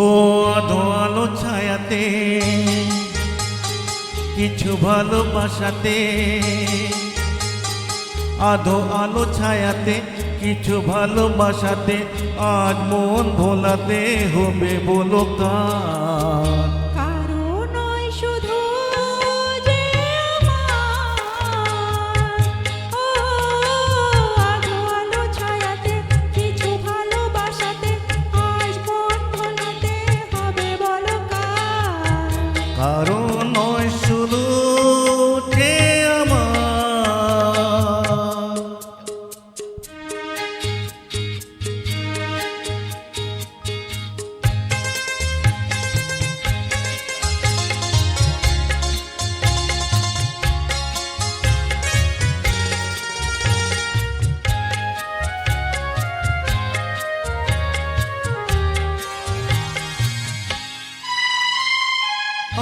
ও আধো আলো ছায়াতে কিছু ভালোবাসাতে, আধো আলো ছায়াতে কিছু ভালোবাসাতে, আজ মন ভোলাতে হবে বলো কার। কারো নয় শুধু যে আমার, ও আধো আলো ছায়াতে কিছু ভালোবাসাতে, আজ মন ভোলাতে হবে বলো কার। কারো নয় শুধু যে আমার।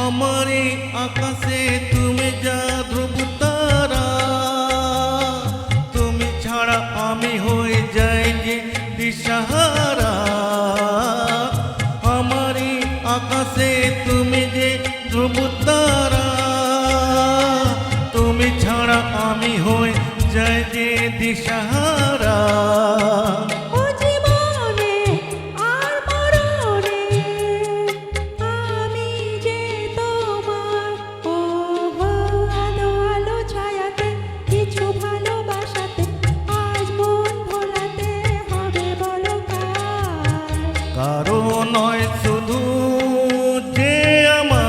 আমার এই আকাশে তুমি যা ধ্রুব তারা, তুমি ছাড়া আমি হয়ে যাই যে দিশাহারা। আমার এই আকাশে তুমি যে ধ্রুব তারা, তুমি ছাড়া আমি হয়ে যাই যে দিশাহারা। ও জীবনে আর মরণে আমি যে তোমার, ও আলো আলো ছায়াতে কিছু ভালোবাসাতে, আজ মন ভোলাতে হবে বলো কার। কারো নয় শুধু যে আমার।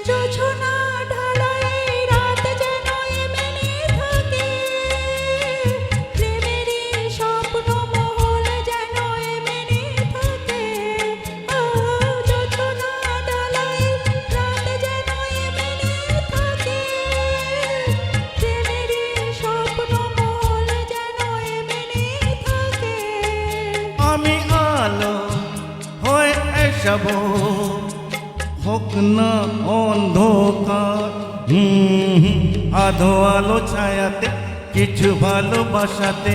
জোছনা ঢালাই রাত যেন এমনি থাকে, প্রেমেরই স্বপ্ন মহল যেন এমনি থাকে। ও জোছনা ঢালাই রাত যেন এমনি থাকে, প্রেমেরই স্বপ্ন মহল যেন এমনি থাকে। আমি আলো হয়ে এসব হোক না অন্ধকার। আধো আলো ছায়াতে কিছু ভালোবাসাতে,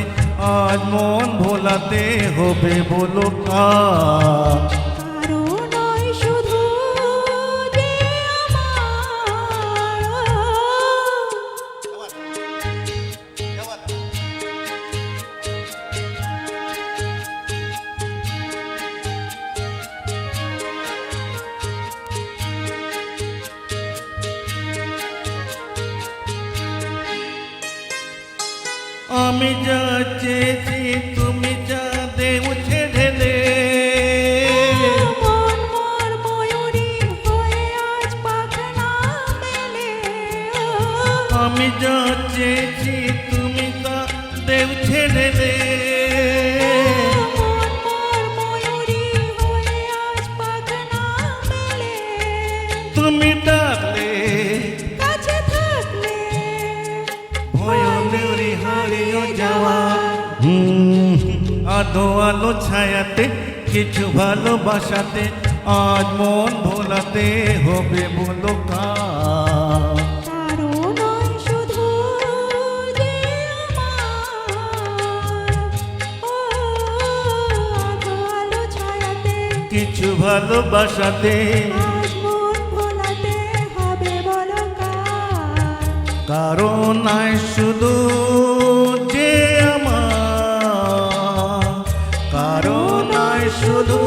আজ মন ভোলাতে হবে বলো কার। কারো নয় শুধু যে আমার। আমি যা চেয়েছি তুমি যা দেও ছেড়ে, মন মোর ময়ূরী হয়ে আজ পাখনা মেলে। আমি যা চেয়েছি তুমি তা দেও ছেড়ে। মন মোর ময়ূরী হয়ে আজ পাখনা মেলে। তুমি ডাকলে কাছে থাকলে ভয়নেরি হারিয়ে যাওয়া। আধো আলো ছায়াতে কিছু ভালোবাসাতে, আজ মন ভোলাতে হবে বলো কার। কারো নয় শুধু যে আমার, ও আধো আলো ছায়াতে কিছু ভালোবাসাতে, আজ মন ভোলাতে হবে বলো কার। কারো নাই শুধু যে আমার। কারো নাই শুধু